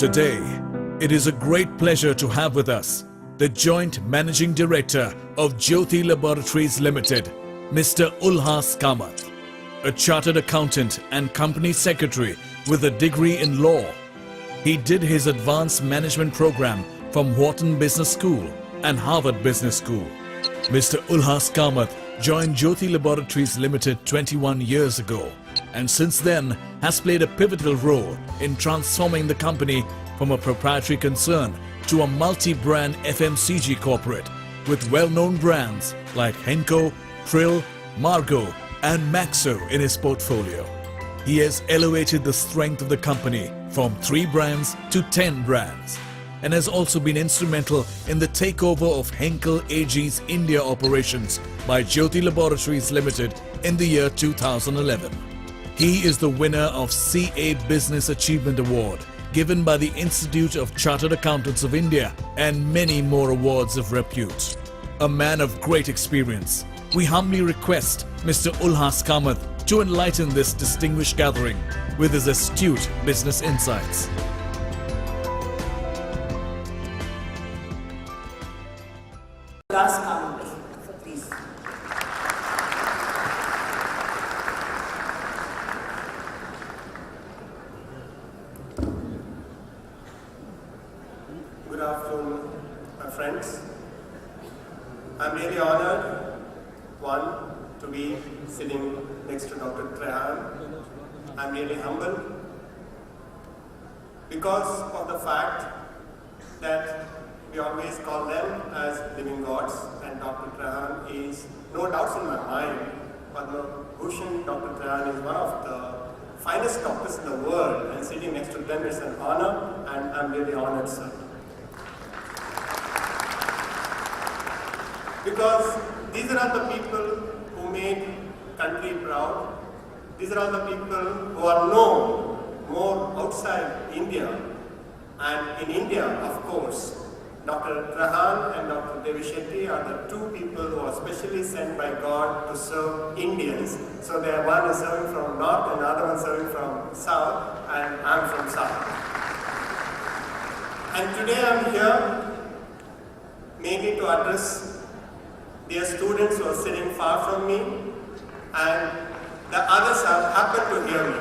Today, it is a great pleasure to have with us the Joint Managing Director of Jyothy Laboratories Limited, Mr. Ullas Kamath, a Chartered Accountant and Company Secretary with a degree in law. He did his Advanced Management Program from Wharton Business School and Harvard Business School. Mr. Ullas Kamath joined Jyothy Laboratories Limited 21 years ago and since then has played a pivotal role in transforming the company from a proprietary concern to a multi-brand FMCG corporate with well-known brands like Henko, Trill, Margo and Maxo in his portfolio. He has elevated the strength of the company from 3 brands to 10 brands and has also been instrumental in the takeover of Henkel AG's India operations by Jyothy Laboratories Limited in the year 2011. He is the winner of CA Business Achievement Award given by the Institute of Chartered Accountants of India and many more awards of repute. A man of great experience, we humbly request Mr. Ullas Kamath to enlighten this distinguished gathering with his astute business insights. Ullas Kamath, please. Good afternoon, my friends. I'm really honored, one, to be sitting next to Dr. Trehan. I'm really humbled because of the fact that we always call them as living gods, and Dr. Trehan is, no doubts in my mind, Padma Bhushan Dr. Trehan is one of the finest doctors in the world, and sitting next to them is an honor, and I'm really honored, sir. Because these are all the people who made country proud. These are all the people who are known more outside India. And in India, of course, Dr. Trehan and Dr. Jyothy are the 2 people who are specially sent by God to serve Indians. So they are one is serving from north and the other one serving from south, and I'm from south. And today I'm here mainly to address their students who are sitting far from me, and the others have happened to hear me.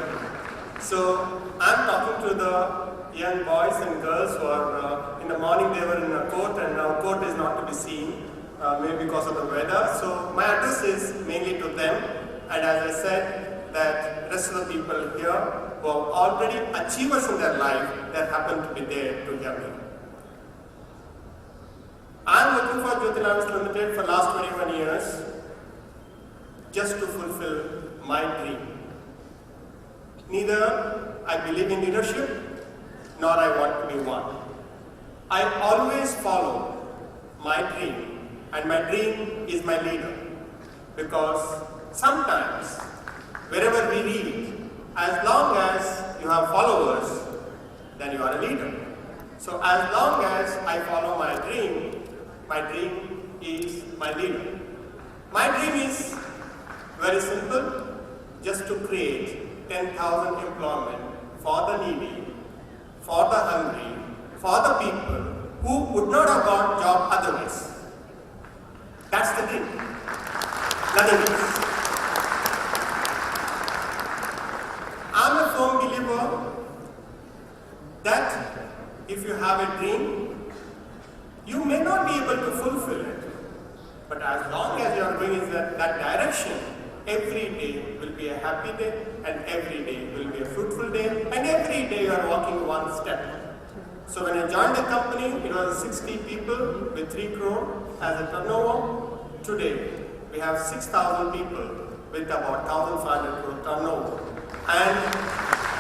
So I'm talking to the young boys and girls who are, in the morning they were in a court and now court is not to be seen, maybe because of the weather. So my address is mainly to them, and as I said, that rest of the people here who have already achievers in their life that happen to be there to hear me. I'm working for Jyothy Laboratories Limited for the last 21 years just to fulfill my dream. Neither I believe in leadership nor I want to be one. I always follow my dream, and my dream is my leader. Because sometimes, wherever we read, as long as you have followers, then you are a leader. So as long as I follow my dream is my leader. My dream is very simple, just to create 10,000 employment for the needy, for the hungry, for the people who would not have got job otherwise. That's the dream. Nothing else. I'm a firm believer that if you have a dream, you may not be able to fulfill it. But as long as you are going in that direction, every day will be a happy day, and every day will be a fruitful day, and every day you are walking one step. So when I joined the company, it was 60 people with 3 crore as a turnover. Today, we have 6,000 people with about 1,500 crore turnover. And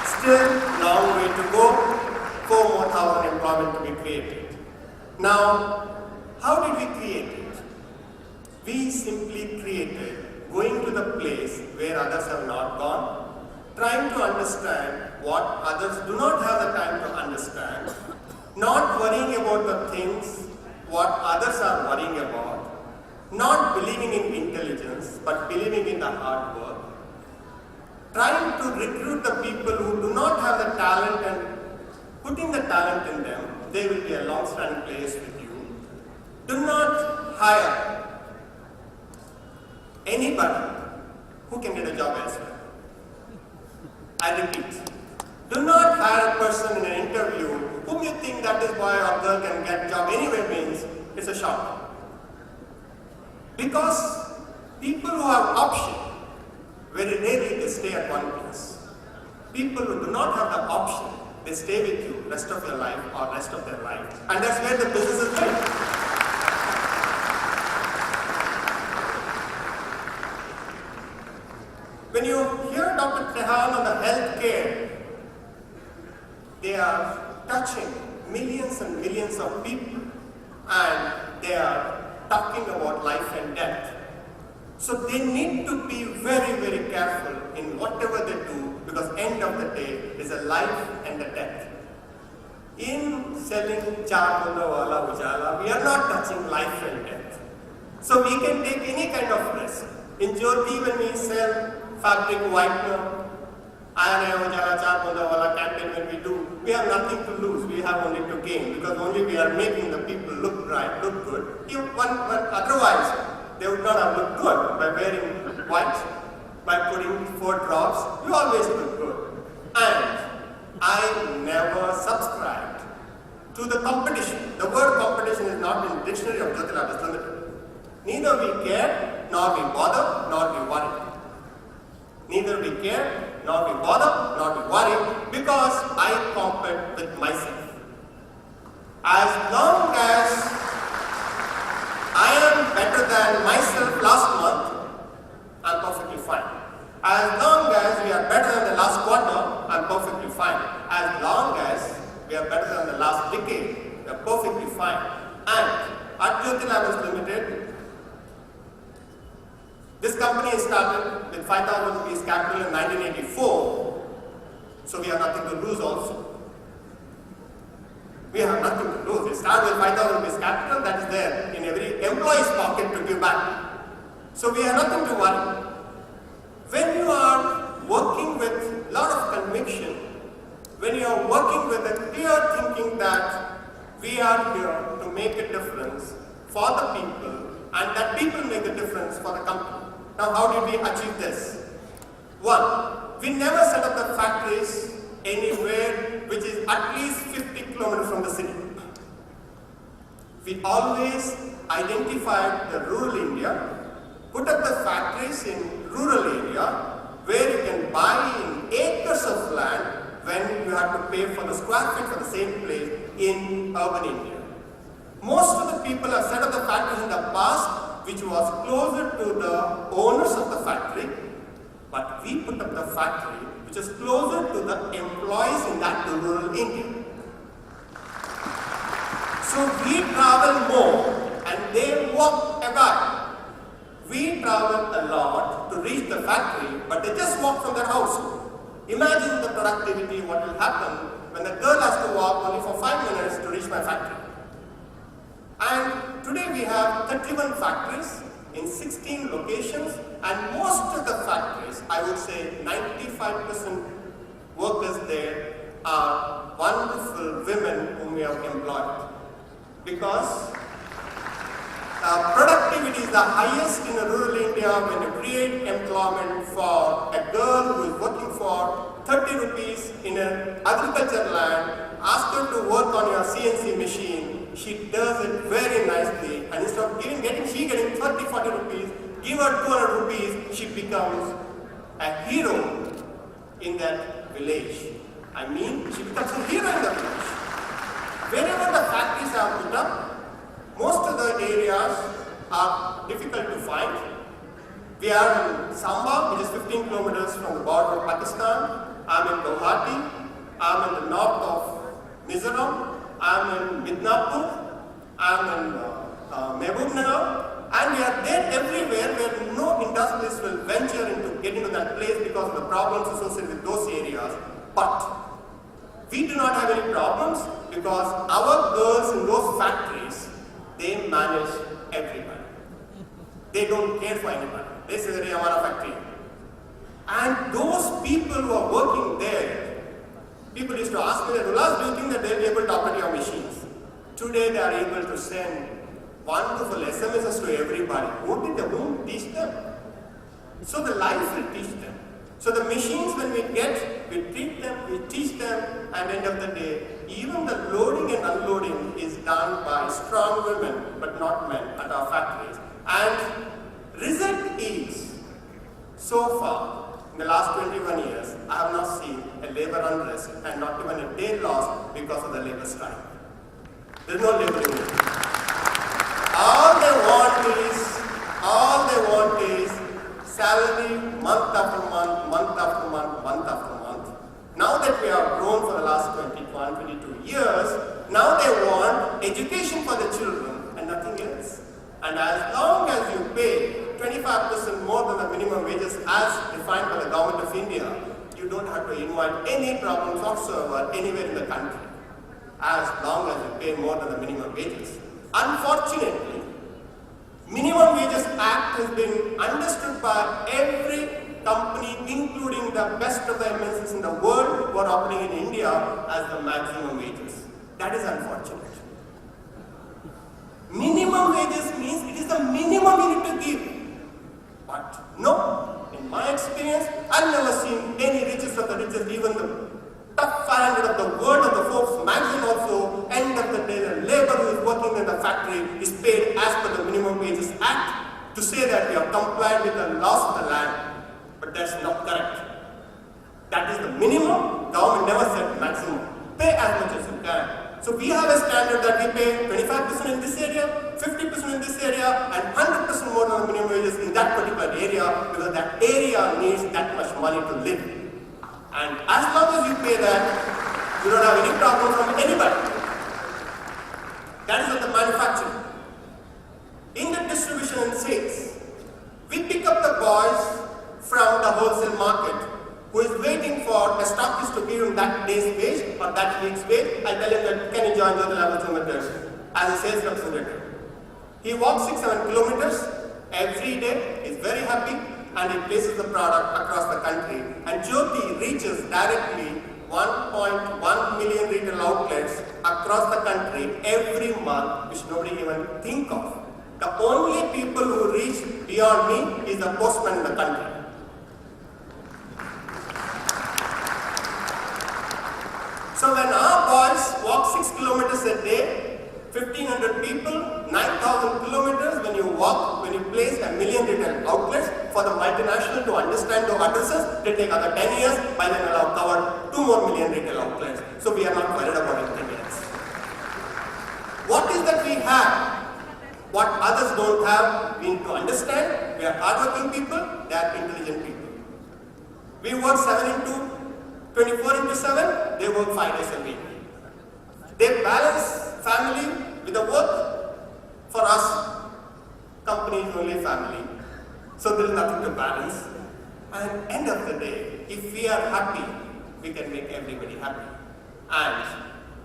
still long way to go, 4 more thousand employment to be created. Now, how did we create it? We simply created going to the place where others have not gone, trying to understand what others do not have the time to understand, not worrying about the things what others are worrying about, not believing in intelligence but believing in the hard work, trying to recruit the people who do not have the talent and putting the talent in them, they will be a long-standing place with you. Do not hire anybody who can get a job elsewhere. I repeat, do not hire a person in an interview whom you think that this boy or girl can get a job anywhere means it's a shot. Because people who have option, very rarely they stay at one place. People who do not have the option, they stay with you rest of your life or rest of their life. And that's where the business is built. When you hear Dr. Trehan on the healthcare, they are touching millions and millions of people and they are talking about life and death. So they need to be very, very careful in whatever they do because end of the day is a life and a death. In selling Cha Bunda Wala Ujala, we are not touching life and death. So we can take any kind of risk. In Jyothy, when we sell fabric whitener, IMA Ujala Cha Bunda Wala campaign when we do, we have nothing to lose, we have only to gain because only we are making the people look bright, look good. Otherwise, they would not have looked good by wearing white, by putting 4 drops, you always look good. And I never subscribed to the competition. The word competition is not in the dictionary of Jyothy Labs Limited. Neither we care, nor we bother, nor we worry. Neither we care, nor we bother, nor we worry, because I compete with myself. As long as I am better than myself last month, I'm perfectly fine. As long as we are better than the last quarter, I'm perfectly fine. As long as we are better than the last decade, we are perfectly fine. And at Jyothy Labs Limited, this company started with 5,000 rupees capital in 1984, so we have nothing to lose also. We have nothing to lose. We start with 5,000 rupees capital that is there in every employee's pocket to give back. So we have nothing to worry. When you are working with a lot of conviction, when you are working with a clear thinking that we are here to make a difference for the people and that people make a difference for the company. Now how did we achieve this? One, we never set up the factories anywhere which is at least 50 kilometers from the city. We always identified the rural India, put up the factories in rural area where you can buy in acres of land when you have to pay for the square feet for the same place in urban India. Most of the people have set up the factories in the past which was closer to the owners of the factory, but we put up the factory which is closer to the employees in that rural India. So we travel more and they walk about. We travel a lot to reach the factory, but they just walk from their house. Imagine the productivity, what will happen when the girl has to walk only for 5 minutes to reach my factory. And today we have 31 factories in 16 locations, and most of the factories, I would say 95% workers there are wonderful women whom we have employed. Because productivity is the highest in rural India when you create employment for a girl who is working for 30 rupees in an agriculture land, ask her to work on your CNC machine, she does it very nicely, and instead of getting 30, 40 rupees, give her 200 rupees, she becomes a hero in that village. I mean, she becomes a hero in the village. Wherever the factories are put up, most of the areas are difficult to find. We are in Samba, which is 15 kilometers from the border of Pakistan. I'm in Guwahati. I'm in the north of Mizoram. I'm in Midnapur. I'm in Mehbubnagar. And we are there everywhere where no industrialists will venture into getting to that place because of the problems associated with those areas. But we do not have any problems because our girls in those factories, they manage everybody. They don't care for anybody. This is a Riyamana factory. And those people who are working there, People used to ask me that, Ullas, do you think that they'll be able to operate your machines? Today they are able to send wonderful SMSs to everybody. Who teach them? So the life will teach them. So the machines when we get, we treat them, we teach them, and at the end of the day, even the loading and unloading is done by strong women, but not men at our factories. And result is, so far, in the last 21 years, I have not seen a labor unrest and not even a day lost because of the labor strike. There is no labor union. All they want is salary month after month, month after month, month after month. Now that we have grown for the last 22 years, now they want education for the children and nothing else. And as long as you pay 25% more than the minimum wages as defined by the government of India, you don't have to invite any problems whatsoever anywhere in the country. As long as you pay more than the minimum wages. Unfortunately, Minimum Wages Act has been understood by every company, including the best of the MNCs in the world who are operating in India as the maximum wages. That is unfortunate. Minimum wages means it is the minimum you need to give. But no, in my experience, I've never seen any richest of the richest, even the top 500 of the world of the Forbes magazine also, end of the day, the labor who is working in the factory is paid as per the Minimum Wages Act to say that we have complied with the laws of the land. But that's not correct. That is the minimum. Government never said maximum. Pay as much as you can. So we have a standard that we pay 25% in this area, 50% in this area, and 100% more than the minimum wages in that particular area because that area needs that much money to live. And as long as you pay that, you don't have any problem from anybody. That is what the manufacturing. In the distribution and sales, we pick up the boys from the wholesale market who is waiting for a stockist to give him that day's wage or that week's wage. I tell him that, can you join Jyothy Laboratories as a sales representative? He walks 6-7 kilometers every day, is very happy, and he places the product across the country. And Jyothy reaches directly 1.1 million retail outlets across the country every month, which nobody even think of. The only people who reach beyond me is the postman in the country. So when our boys walk 6 kilometers a day, 1,500 people, 9,000 kilometers, when you walk, when you place a million retail outlets, for the multinational to understand the addresses, they take another 10 years, by then we'll have covered 2 more million retail outlets. So we are not worried about anything else. What is that we have? What others don't have, we need to understand. We are hardworking people, they are intelligent people. We work 24 into 7, they work 5 days a week. They balance family with the work. For us, company is only family. So there is nothing to balance. And end of the day, if we are happy, we can make everybody happy. And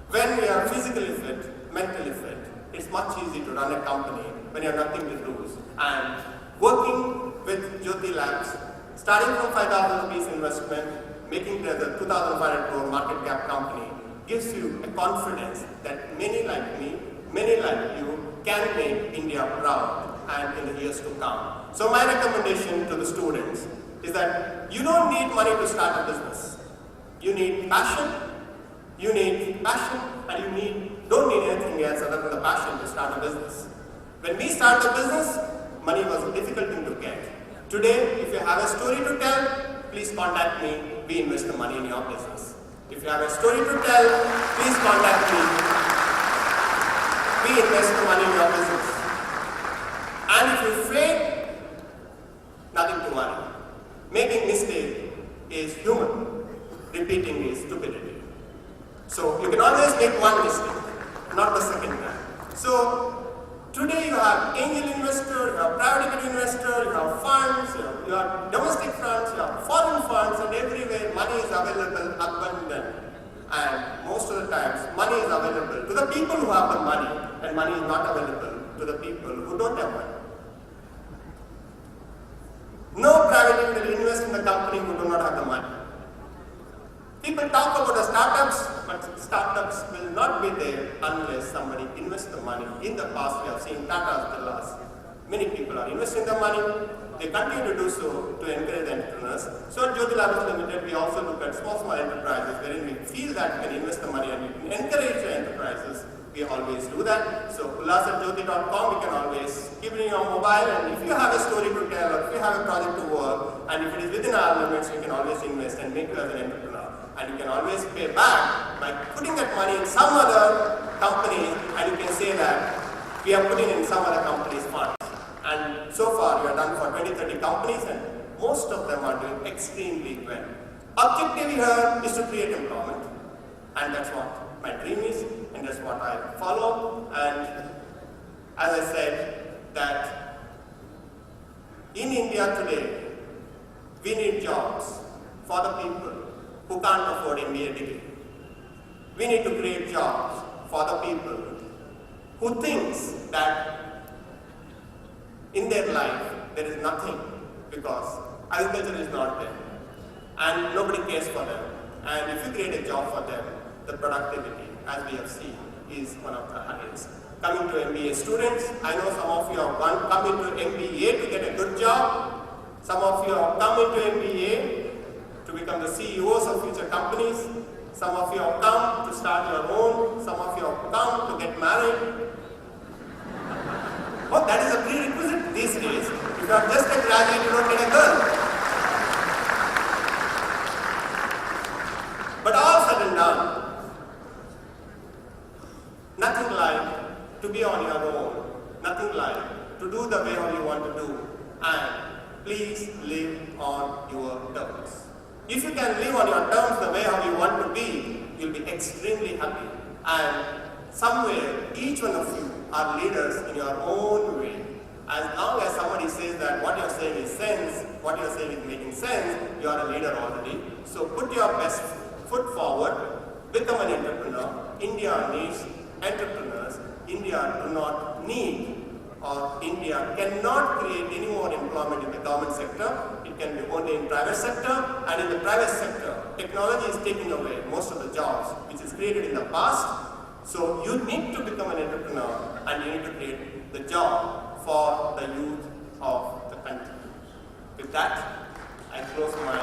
when we are physically fit, mentally fit, it's much easier to run a company when you have nothing to lose. And working with Jyothy Labs, starting from 5,000 rupees investment, making it a 2,500 crore market cap company, gives you a confidence that many like me, many like you, can make India proud and in the years to come. So my recommendation to the students is that you don't need money to start a business. You need passion, and you don't need anything else other than the passion to start a business. When we started the business, money was a difficult thing to get. Today, if you have a story to tell, please contact me. We invest the money in your business. If you have a story to tell, please contact me. We invest the money in your business. And if you fail, nothing to worry. Making mistake is human. Repeating is stupidity. So you can always make one mistake, not the second time. So today you have angel investor, you have private equity investor, you have funds, you have domestic funds, you have foreign funds, and everywhere money is available, abundant. And most of the times, money is available to the people who have the money, and money is not available to the people who don't have money. No private equity will invest in the company who do not have the money. People talk about the startups, but startups will not be there unless somebody invests the money. In the past, we have seen Tata's, Ullas. Many people are investing the money. They continue to do so to encourage entrepreneurs. So at Jyothy Laboratories Limited, we also look at small enterprises wherein we feel that we can invest the money and we can encourage the enterprises. We always do that. So ullas@jyothy.com, you can always keep it in your mobile, and if you have a story to tell or if you have a project to work, and if it is within our limits, you can always invest and make you as an entrepreneur. And you can always pay back by putting that money in some other company, and you can say that we are putting in some other company's funds. And so far, we are done for 20-30 companies, and most of them are doing extremely well. Objective here is to create employment, and that's what my dream is, and that's what I follow. And as I said, that in India today, we need jobs for the people who can't afford MBA degree. We need to create jobs for the people who thinks that in their life there is nothing because agriculture is not there and nobody cares for them. And if you create a job for them, the productivity, as we have seen, is one of the highest. Coming to MBA students, I know some of you have come into MBA to get a good job. Some of you have come into MBA to become the CEOs of future companies. Some of you have come to start your own. Some of you have come to get married. Oh, that is a prerequisite these days. If you are just a graduate, you don't get a girl. But all said and done, nothing like to be on your own. Nothing like to do the way how you want to do. And please live on your terms. If you can live on your terms the way how you want to be, you'll be extremely happy. And somewhere, each one of you are leaders in your own way. As long as somebody says that what you're saying is sense, what you're saying is making sense, you are a leader already. So put your best foot forward, become an entrepreneur. India needs entrepreneurs. India do not need, or India cannot create any more employment in the government sector. It can be only in private sector, and in the private sector, technology is taking away most of the jobs which is created in the past. So you need to become an entrepreneur, and you need to create the job for the youth of the country. With that, I close my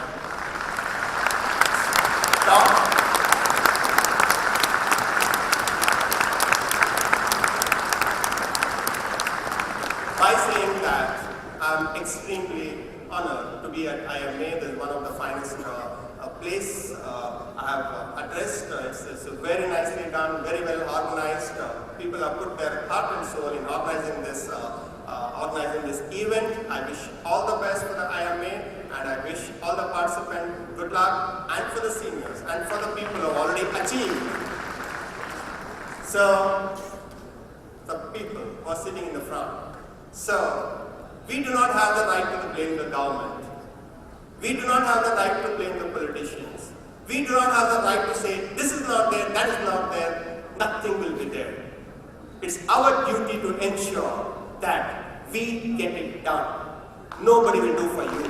talk. By saying that, I'm extremely honored to be at IMA. This is one of the finest place I have addressed. It's very nicely done, very well organized. People have put their heart and soul in organizing this event. I wish all the best for the IMA, and I wish all the participants good luck, and for the seniors, and for the people who have already achieved. So, the people who are sitting in the front. So, we do not have the right to blame the government. We do not have the right to blame the politicians. We do not have the right to say, this is not there, that is not there. Nothing will be there. It's our duty to ensure that we get it done. Nobody will do for you.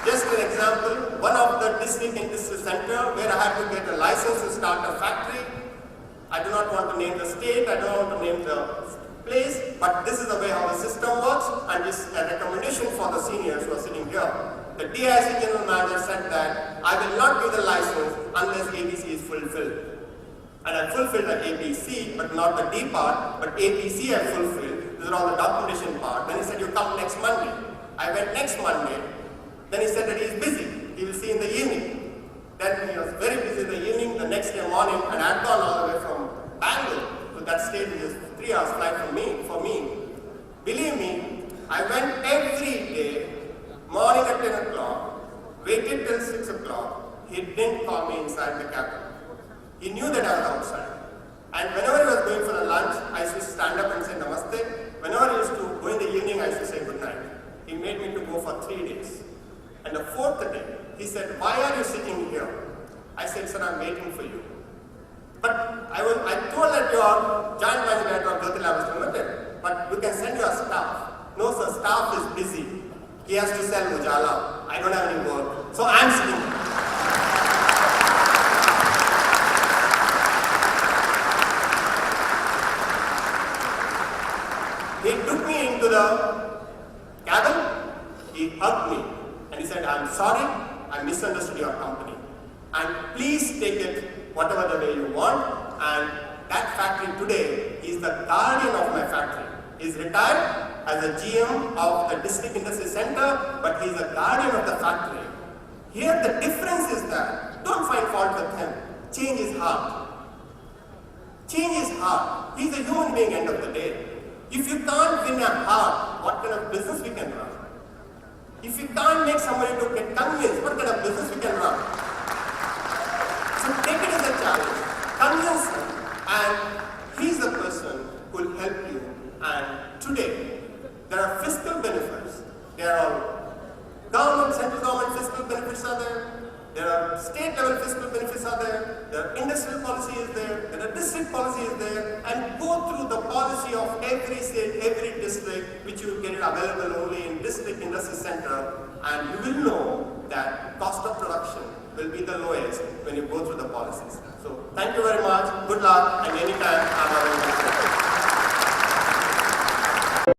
Just an example, one of the district industry center where I had to get a license to start a factory. I do not want to name the state, I don't want to name the place, but this is the way how the system works, and this is a recommendation for the seniors who are sitting here. The DIC general manager said that I will not give the license unless ABC is fulfilled. And I fulfilled the ABC, but not the D part, but ABC I fulfilled. These are all the documentation part. Then he said, you come next Monday. I went next Monday. Then he said that he is busy. He will see in the evening. Then he was very busy in the evening. The next day morning, and I had gone all the way from Bangalore to that state, which is 3 hours flight for me. Believe me, I went every day, morning at 10 o'clock, waited till 6 o'clock. He didn't call me inside the cabin. He knew that I was outside. And whenever he was going for the lunch, I used to stand up and say namaste. Whenever he used to go in the evening, I used to say good night. He made me to go for 3 days. And the 4th day, he said, why are you sitting here? I said, sir, I'm waiting for you. But I told that you are joint managing director of Jyothy Laboratories Limited, but you can send your staff. No sir, staff is busy. He has to sell Ujala. I don't have any work. So I'm sitting here. He took me into the cabin, he hugged me, and he said, I'm sorry, I misunderstood your company. And please take it whatever the way you want. And that factory today is the guardian of my factory. He's retired as a GM of the District Industry Center, but he's a guardian of the factory. Here the difference is that, don't find fault with him, change his heart. Change his heart. He's a human being end of the day. If you can't win a heart, what kind of business we can run? If you can't make somebody to get convinced, what kind of business we can run? So take it as a challenge, convince him, and he's the person who will help you. And today, there are fiscal benefits. There are government, central government fiscal benefits are there are state level fiscal benefits are there are industrial policy is there are district policy is there, and go through the policy of every state, every district, which you will get it available only in district industry center, and you will know that cost of production will be the lowest when you go through the policies. So thank you very much, good luck, and anytime I'm